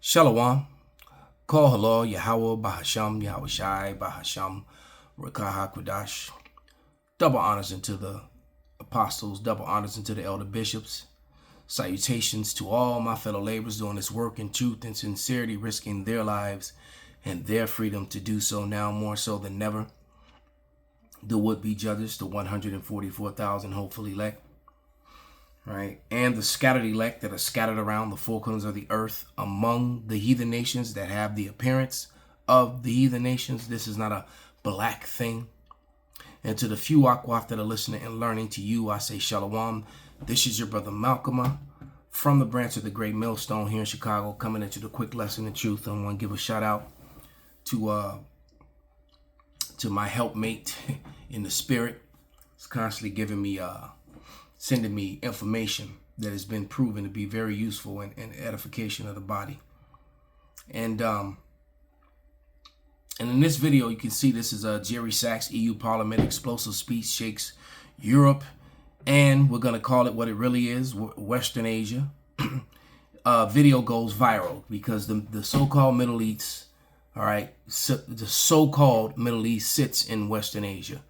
Shalom. Call hello, Yahweh, Bahasham, Yahweh Shai, Bahasham, Rakaha Kwadash. Double honors into the apostles, double honors into the elder bishops. Salutations to all my fellow laborers doing this work in truth and sincerity, risking their lives and their freedom to do so now more so than never. The would-be judges, the 144,000 hopefully elect. Right, and the scattered elect that are scattered around the four corners of the earth among the heathen nations that have the appearance of the heathen nations. This is not a black thing. And to the few Akwaf that are listening and learning, to you I say shalom. This is your brother Malcolm from the branch of the Great Millstone here in Chicago, coming into the quick lesson in truth. I want to give a shout out to my helpmate in the spirit. It's constantly giving me sending me information that has been proven to be very useful in edification of the body. And in this video, you can see this is Jerry Sachs, EU Parliament, explosive speech shakes Europe, and we're going to call it what it really is, Western Asia. Video goes viral because the so-called Middle East, all right, the so-called Middle East sits in Western Asia.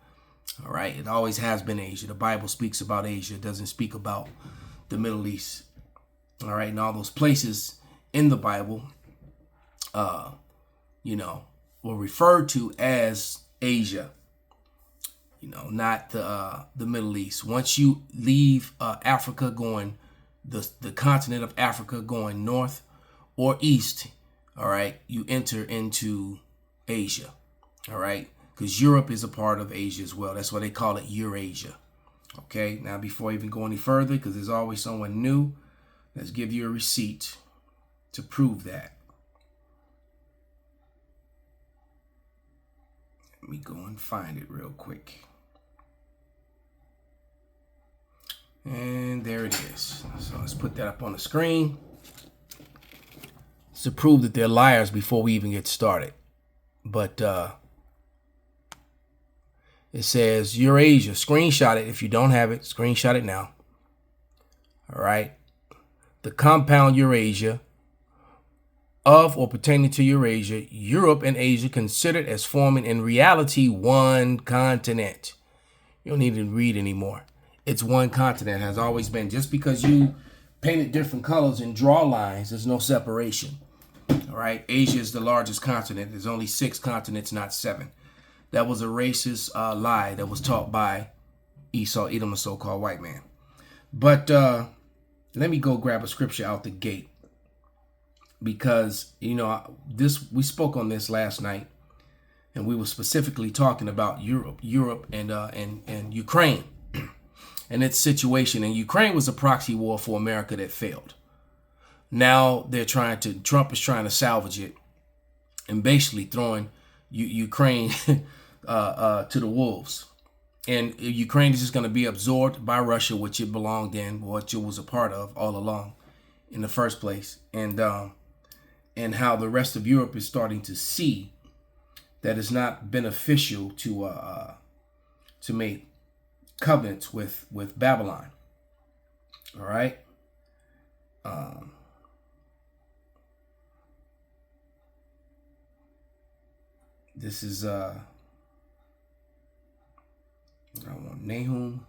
All right, it always has been Asia. The Bible speaks about Asia. It doesn't speak about the Middle East. All right, and all those places in the Bible, were referred to as Asia. Not the Middle East. Once you leave Africa, going the continent of Africa, going north or east, all right, you enter into Asia. All right. Because Europe is a part of Asia as well. That's why they call it Eurasia. Okay, now before I even go any further, because there's always someone new, let's give you a receipt to prove that. Let me go and find it real quick. And there it is. So let's put that up on the screen. It's to prove that they're liars before we even get started. But it says Eurasia. Screenshot it. If you don't have it, screenshot it now. All right. The compound Eurasia of or pertaining to Eurasia, Europe and Asia considered as forming in reality one continent. You don't need to read anymore. It's one continent, has always been. Just because you painted different colors and draw lines, there's no separation. All right. Asia is the largest continent. There's only 6 continents, not 7. That was a racist lie that was taught by Esau, Edom, a so-called white man. But let me go grab a scripture out the gate, because we spoke on this last night, and we were specifically talking about Europe and Ukraine and its situation. And Ukraine was a proxy war for America that failed. Now Trump is trying to salvage it and basically throwing Ukraine to the wolves. And Ukraine is just going to be absorbed by Russia, which it belonged in, which it was a part of all along in the first place. And how the rest of Europe is starting to see that it's not beneficial to make covenants with Babylon. All right. This is I want Nahum.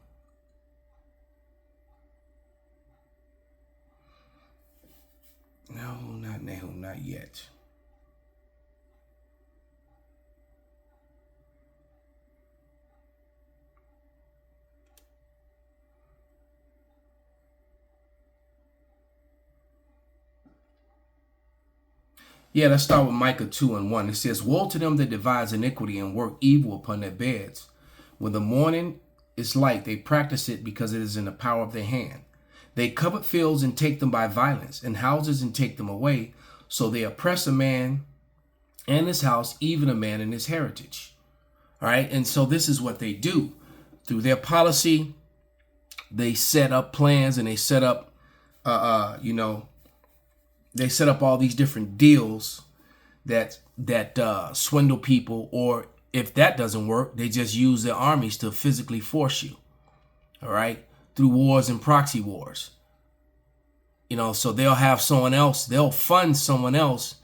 No, not Nahum, not yet. Yeah, let's start with Micah 2:1. It says, "Woe to them that devise iniquity and work evil upon their beds. When the morning is light, they practice it because it is in the power of their hand. They covet fields and take them by violence, and houses and take them away. So they oppress a man and his house, even a man and his heritage." All right. And so this is what they do. Through their policy, they set up plans, and they set up, they set up all these different deals that swindle people, or if that doesn't work, they just use their armies to physically force you. All right. Through wars and proxy wars. So they'll have someone else, they'll fund someone else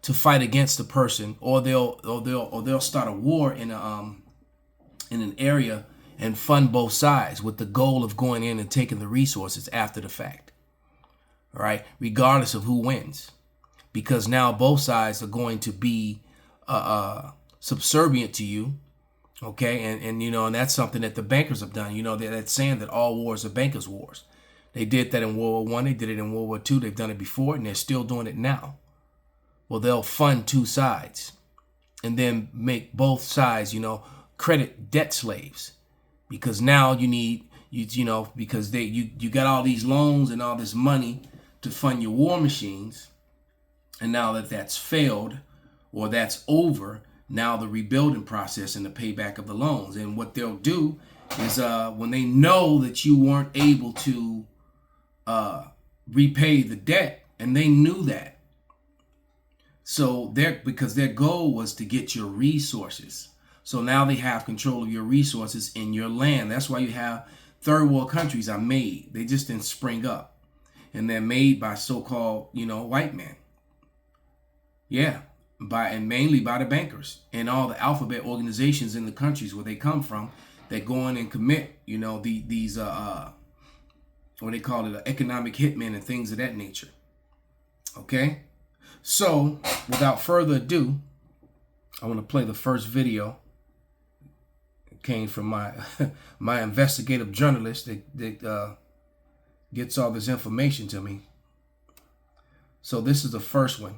to fight against the person, or they'll start a war in an area and fund both sides with the goal of going in and taking the resources after the fact. All right, regardless of who wins, because now both sides are going to be subservient to you. Okay, and that's something that the bankers have done. That's saying that all wars are bankers' wars. They did that in World War I. They did it in World War II. They've done it before, and they're still doing it now. Well, they'll fund two sides and then make both sides, credit debt slaves, because now you need because you got all these loans and all this money to fund your war machines, and now that that's failed or that's over, now the rebuilding process and the payback of the loans. And what they'll do is when they know that you weren't able to repay the debt, and they knew that, so because their goal was to get your resources. So now they have control of your resources in your land. That's why you have third world countries are made. They just didn't spring up, and they're made by so-called white men. Yeah, and mainly by the bankers and all the alphabet organizations in the countries where they come from, that go in and commit these what they call it, economic hitmen and things of that nature. Okay, so without further ado, I want to play the first video. It came from my investigative journalist that gets all this information to me. So this is the first one,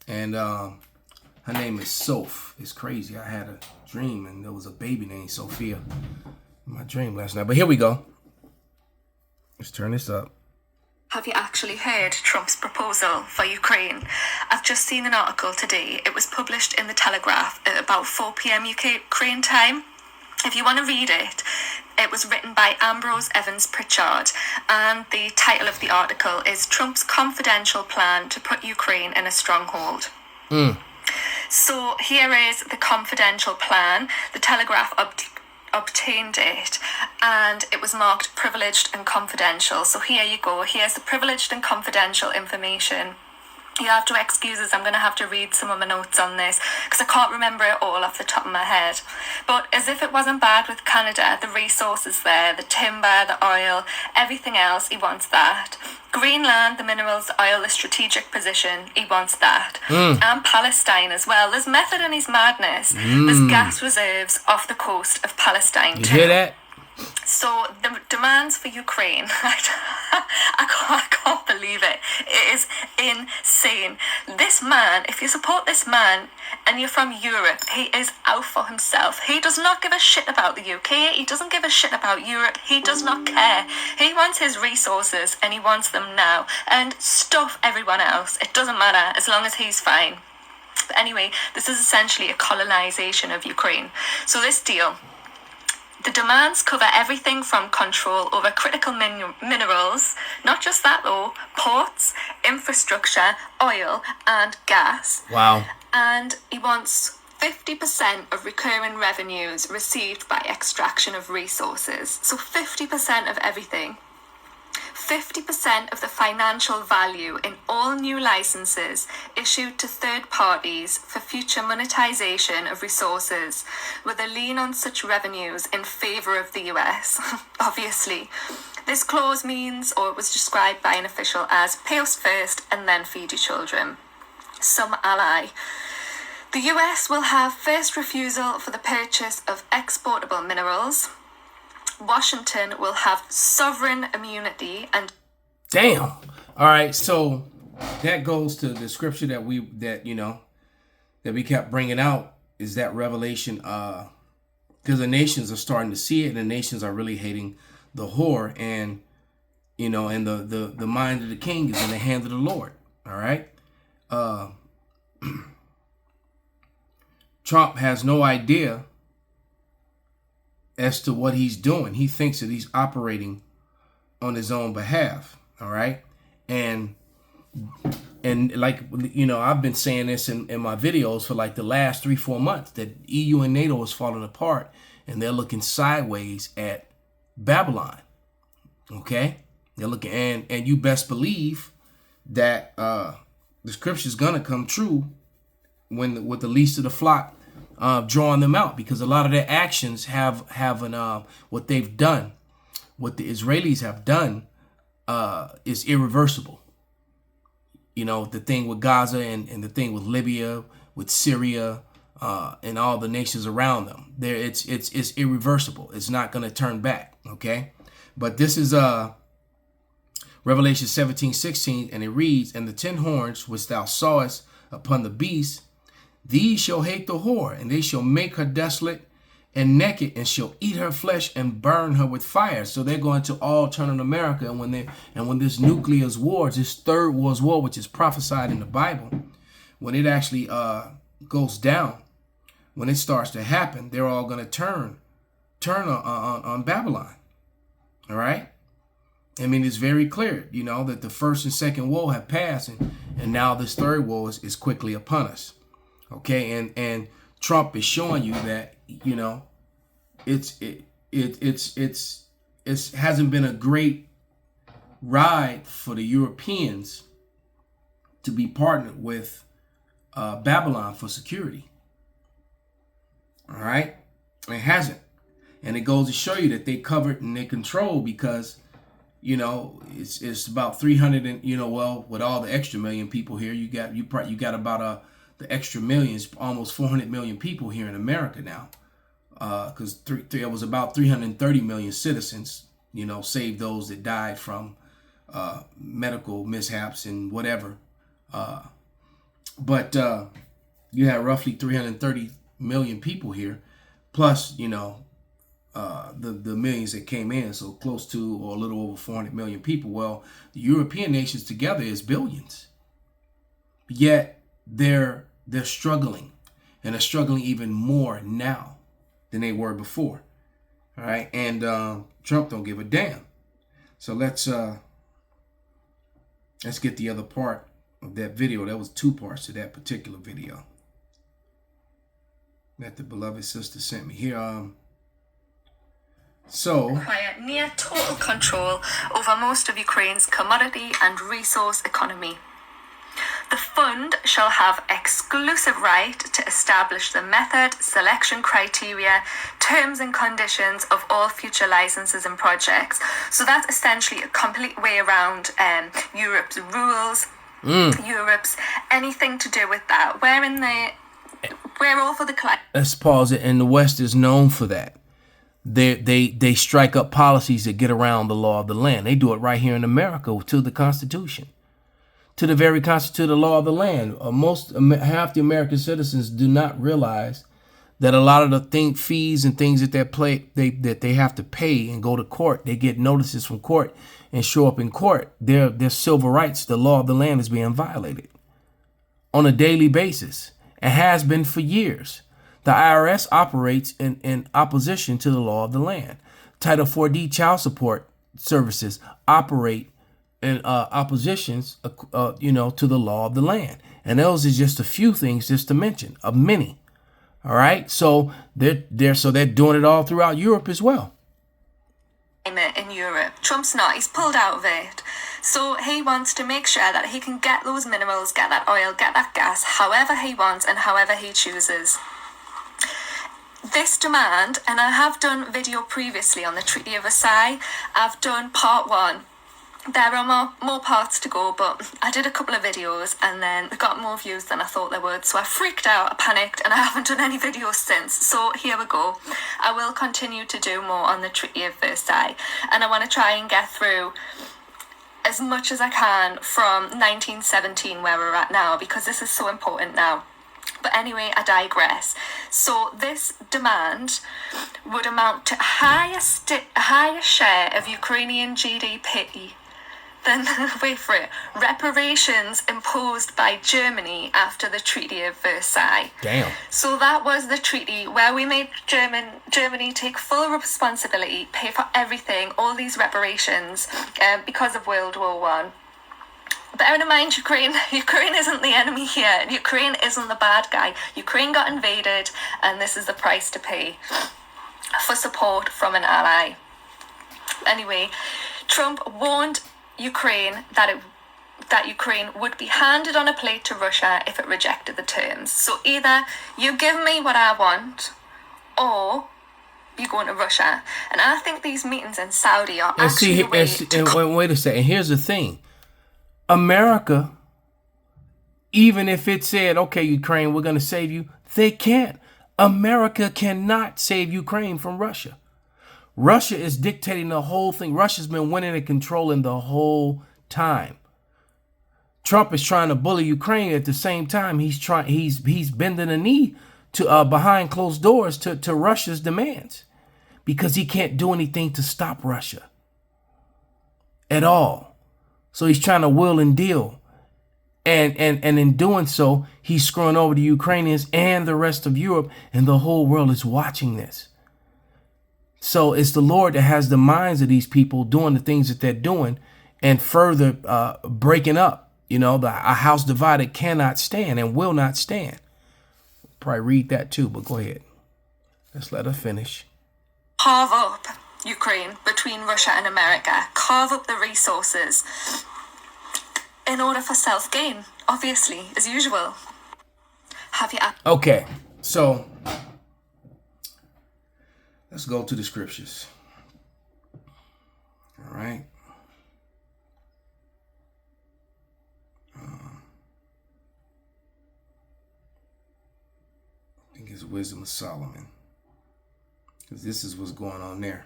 and her name is Soph. It's crazy. I had a dream, and there was a baby named Sophia in my dream last night. But here we go. Let's turn this up. Have you actually heard Trump's proposal for Ukraine? I've just seen an article today. It was published in the Telegraph at about 4 p.m. Ukraine time. If you want to read it, it was written by Ambrose Evans Pritchard, and the title of the article is Trump's Confidential Plan to Put Ukraine in a Stronghold. So here is the confidential plan. The Telegraph obtained it, and it was marked privileged and confidential. So here you go. Here's the privileged and confidential information. You have to excuse us, I'm going to have to read some of my notes on this because I can't remember it all off the top of my head. But as if it wasn't bad with Canada, the resources there, the timber, the oil, everything else, he wants that. Greenland, the minerals, the oil, the strategic position, he wants that. And Palestine as well. There's method in his madness. There's gas reserves off the coast of Palestine too. You hear that? So the demands for Ukraine, I can't believe it. It is insane. This man, if you support this man and you're from Europe, he is out for himself. He does not give a shit about the UK. He doesn't give a shit about Europe. He does not care. He wants his resources, and he wants them now. And stuff everyone else. It doesn't matter as long as he's fine. But anyway, this is essentially a colonization of Ukraine. So this deal, the demands cover everything from control over critical minerals, not just that though, ports, infrastructure, oil and gas. Wow. And he wants 50% of recurring revenues received by extraction of resources. So 50% of everything. 50% of the financial value in all new licenses issued to third parties for future monetization of resources, with a lien on such revenues in favor of the US. Obviously, this clause means, or it was described by an official as, pay us first and then feed your children. Some ally. The US will have first refusal for the purchase of exportable minerals. Washington will have sovereign immunity and... Damn. All right, so that goes to the scripture that we kept bringing out, is that revelation, because the nations are starting to see it, and the nations are really hating the whore, and and the mind of the king is in the hand of the Lord. All right. Trump has no idea as to what he's doing. He thinks that he's operating on his own behalf. All right. And like, I've been saying this in my videos for like the last 3-4 months, that EU and NATO is falling apart, and they're looking sideways at Babylon. Okay. They're looking, and you best believe that the scripture is gonna come true when with the least of the flock drawing them out, because a lot of their actions have what they've done, what the Israelis have done is irreversible. You know, the thing with Gaza and the thing with Libya, with Syria, and all the nations around them. There, it's irreversible. It's not going to turn back. Okay, but this is Revelation 17:16, and it reads, "And the 10 horns which thou sawest upon the beast, these shall hate the whore, and they shall make her desolate and naked, and shall eat her flesh and burn her with fire." So they're going to all turn on America, and when this nuclear war, this third world war, which is prophesied in the Bible, when it actually goes down, when it starts to happen, they're all going to turn on Babylon. All right. I mean, it's very clear, you know, that the first and second woe have passed, and now this third woe is quickly upon us. Okay, and Trump is showing you that, you know, it hasn't been a great ride for the Europeans to be partnered with Babylon for security. All right, it hasn't, and it goes to show you that they covered and they control, because, you know, it's about 300, and, you know, well, with all the extra million people here, you got about the extra millions, almost 400 million people here in America now, because it was about 330 million citizens, you know, save those that died from medical mishaps and whatever. But you had roughly 330 million people here, plus, you know, the millions that came in, so close to or a little over 400 million people. Well, the European nations together is billions, yet they're struggling, and they're struggling even more now than they were before. All right, and Trump don't give a damn. So let's get the other part of that video. That was 2 parts to that particular video that the beloved sister sent me here. So, acquire near total control over most of Ukraine's commodity and resource economy. The fund shall have exclusive right to establish the method, selection criteria, terms and conditions of all future licenses and projects. So that's essentially a complete way around Europe's rules, Europe's anything to do with that. We're all for the climate. Let's pause it. And the West is known for that. They strike up policies that get around the law of the land. They do it right here in America to the Constitution, to the very Constitution, the law of the land. Half the American citizens do not realize that a lot of the fees and things that they have to pay and go to court, they get notices from court and show up in court. Their civil rights, the law of the land, is being violated on a daily basis. It has been for years. The IRS operates in opposition to the law of the land. Title 4D child support services operate in oppositions, to the law of the land. And those is just a few things just to mention of many. All right, so they're doing it all throughout Europe as well. In Europe, Trump's not. He's pulled out of it. So he wants to make sure that he can get those minerals, get that oil, get that gas, however he wants and however he chooses. This demand, and I have done video previously on the Treaty of Versailles. I've done part 1. There are more parts to go, but I did a couple of videos and then they got more views than I thought they would. So I freaked out, I panicked, and I haven't done any videos since. So here we go. I will continue to do more on the Treaty of Versailles, and I want to try and get through as much as I can from 1917, where we're at now, because this is so important now. But anyway, I digress. So this demand would amount to a higher share of Ukrainian GDP than, wait for it, reparations imposed by Germany after the Treaty of Versailles. Damn. So that was the treaty where we made Germany take full responsibility, pay for everything, all these reparations, because of World War One. Bear in mind, Ukraine isn't the enemy here. Ukraine isn't the bad guy. Ukraine got invaded, and this is the price to pay for support from an ally. Anyway, Trump warned Ukraine that that Ukraine would be handed on a plate to Russia if it rejected the terms. So either you give me what I want, or you go into Russia. And I think these meetings in Saudi are actually a way to... wait a second. Here's the thing. America, even if it said, okay, Ukraine, we're going to save you, they can't. America cannot save Ukraine from Russia. Russia is dictating the whole thing. Russia's been winning and controlling the whole time. Trump is trying to bully Ukraine at the same time. He's bending a knee to behind closed doors to Russia's demands, because he can't do anything to stop Russia at all. So he's trying to will and deal. And in doing so, he's screwing over the Ukrainians and the rest of Europe, and the whole world is watching this. So it's the Lord that has the minds of these people doing the things that they're doing, and further breaking up. You know, a house divided cannot stand and will not stand. Probably read that too, but go ahead. Let's let her finish. Carve up Ukraine between Russia and America. Carve up the resources in order for self-gain, obviously, as usual. Have you... Okay, so let's go to the scriptures. All right. I think it's Wisdom of Solomon, because this is what's going on there.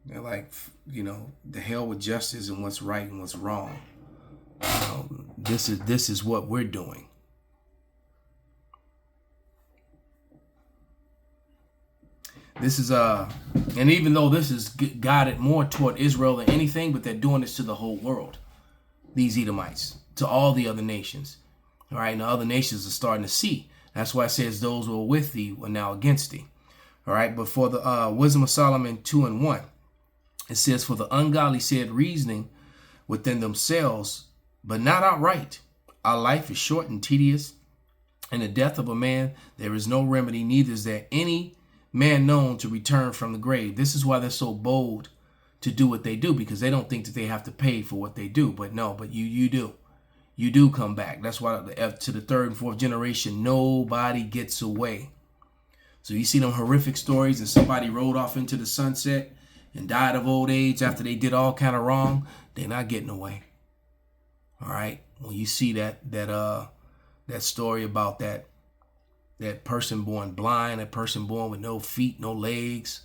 They're like, you know, the hell with justice and what's right and what's wrong. This is what we're doing. This is and even though this is guided more toward Israel than anything, but they're doing this to the whole world. These Edomites, to all the other nations. All right, and the other nations are starting to see. That's why it says those who are with thee were now against thee. All right, but for the Wisdom of Solomon 2:1, it says, for the ungodly said reasoning within themselves, but not outright. Our life is short and tedious, and the death of a man there is no remedy, neither is there any man known to return from the grave. This is why they're so bold to do what they do, because they don't think that they have to pay for what they do. But no, but you do. You do come back. That's why to the third and fourth generation, nobody gets away. So you see them horrific stories, and somebody rode off into the sunset and died of old age after they did all kind of wrong. They're not getting away. All right. When you see that story about that person born blind, that person born with no feet, no legs,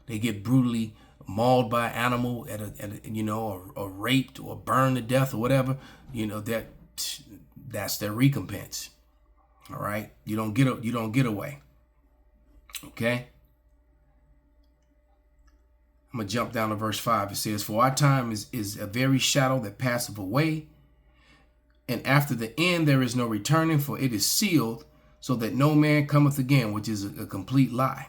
they get brutally mauled by an animal or raped or burned to death or whatever, you know, that's their recompense. All right. You don't get away. Okay. I'm going to jump down to verse 5. It says, for our time is a very shadow that passeth away, and after the end there is no returning, for it is sealed, so that no man cometh again, which is a complete lie.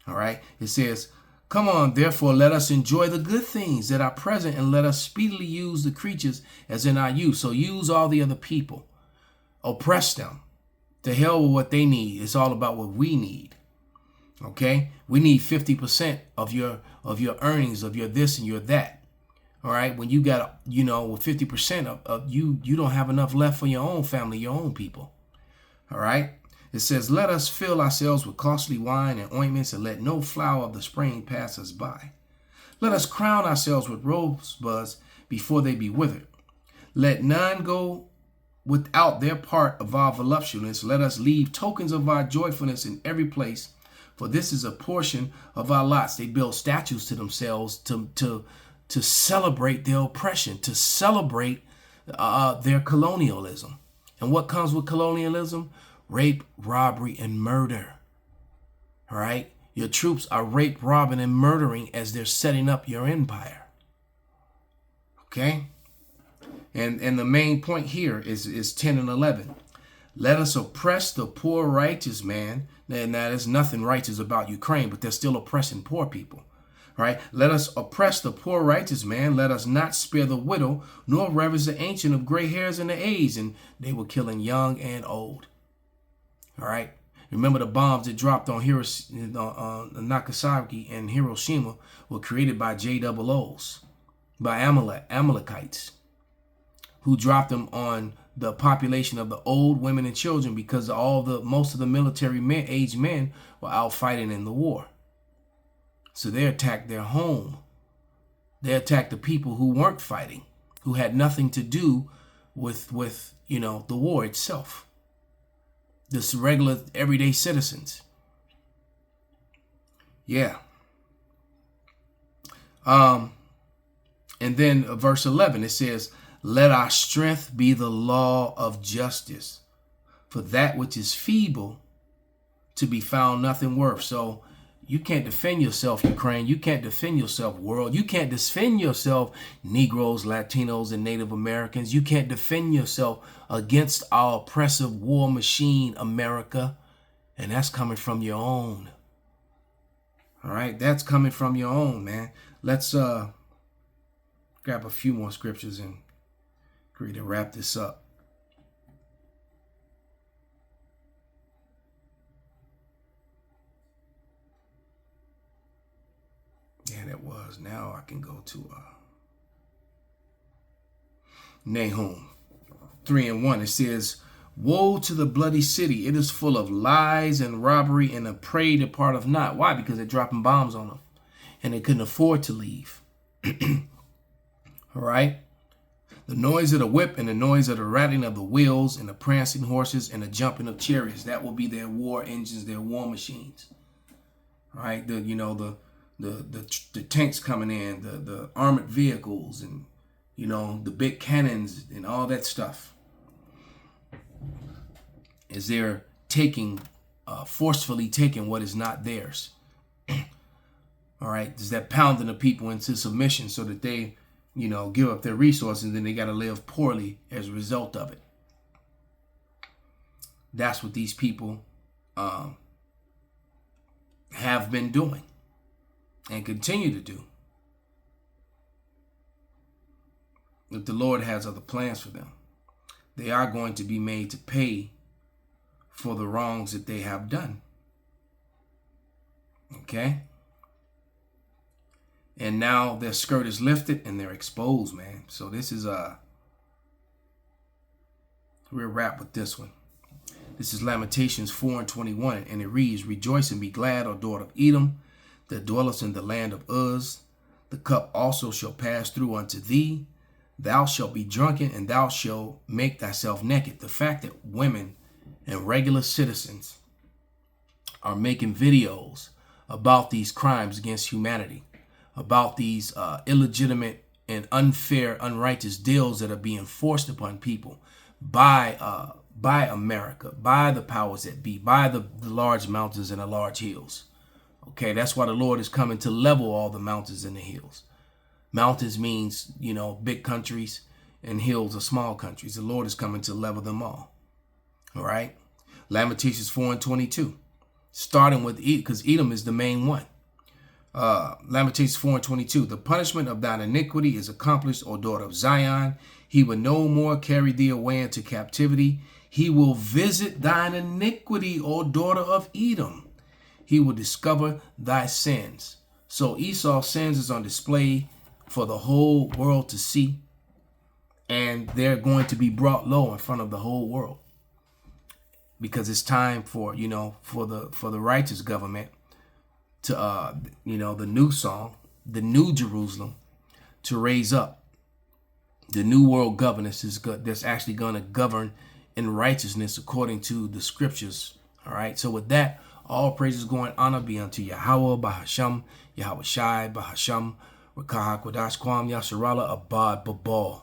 All right. It says, come on, therefore, let us enjoy the good things that are present, and let us speedily use the creatures as in our youth. So use all the other people. Oppress them. To hell with what they need. It's all about what we need. Okay? We need 50% of your earnings, of your this and your that. All right? When you got, with 50% of you don't have enough left for your own family, your own people. All right? It says, let us fill ourselves with costly wine and ointments, and let no flower of the spring pass us by. Let us crown ourselves with rosebuds before they be withered. Let none go without their part of our voluptuousness. Let us leave tokens of our joyfulness in every place, for this is a portion of our lots. They build statues to themselves to celebrate their oppression, to celebrate their colonialism. And what comes with colonialism? Rape, robbery, and murder. All right? Your troops are rape, robbing, and murdering as they're setting up your empire. Okay? And the main point here is 10 and 11. Let us oppress the poor righteous man. And now there's nothing righteous about Ukraine, but they're still oppressing poor people. All right? Let us oppress the poor righteous man. Let us not spare the widow, nor ravage the ancient of gray hairs and the aged. And they were killing young and old. All right. Remember the bombs that dropped on Nagasaki and Hiroshima were created by JOOs, by Amalekites, who dropped them on the population of the old, women, and children, because most of the military aged men were out fighting in the war. So they attacked their home. They attacked the people who weren't fighting, who had nothing to do with the war itself. Just regular, everyday citizens. Yeah. And then verse 11, it says, let our strength be the law of justice, for that which is feeble to be found nothing worth. So you can't defend yourself, Ukraine. You can't defend yourself, world. You can't defend yourself, Negroes, Latinos, and Native Americans. You can't defend yourself against our oppressive war machine, America. And that's coming from your own. All right, that's coming from your own, man. Let's grab a few more scriptures and agree to wrap this up. Yeah, that was. Now I can go to Nahum 3:1. It says, woe to the bloody city. It is full of lies and robbery, and a prey departeth not. Why? Because they're dropping bombs on them, and they couldn't afford to leave. All right. The noise of the whip and the noise of the rattling of the wheels and the prancing horses and the jumping of chariots. That will be their war engines, their war machines. All right. The tanks coming in, the armored vehicles, and the big cannons and all that stuff. Is they're forcefully taking what is not theirs. All right. Is that pounding the people into submission so that they give up their resources, and then they got to live poorly as a result of it. That's what these people have been doing and continue to do. If the Lord has other plans for them, they are going to be made to pay for the wrongs that they have done. Okay? And now their skirt is lifted and they're exposed, man. So this is we'll wrap with this one. This is Lamentations 4:21, and it reads, rejoice and be glad, O daughter of Edom, that dwellest in the land of Uz. The cup also shall pass through unto thee. Thou shalt be drunken, and thou shalt make thyself naked. The fact that women and regular citizens are making videos about these crimes against humanity, about these illegitimate and unfair, unrighteous deals that are being forced upon people by America, by the powers that be, by the large mountains and the large hills. Okay, that's why the Lord is coming to level all the mountains and the hills. Mountains means, big countries, and hills are small countries. The Lord is coming to level them all. All right. Lamentations 4:22, starting with Edom, because Edom is the main one. Lamentations 4:22, the punishment of thine iniquity is accomplished, O daughter of Zion. He will no more carry thee away into captivity. He will visit thine iniquity, O daughter of Edom. He will discover thy sins. So Esau's sins is on display for the whole world to see, and they're going to be brought low in front of the whole world, because it's time for the righteous government to the new song, the new Jerusalem, to raise up. The new world governance that's actually going to govern in righteousness according to the scriptures. All right. So with that, all praises, glory, and honor be unto Yahweh, Bahasham, Yahweh Shai, Bahasham, Rakah Kodash Kwam, Yasharala, Abad, Babal.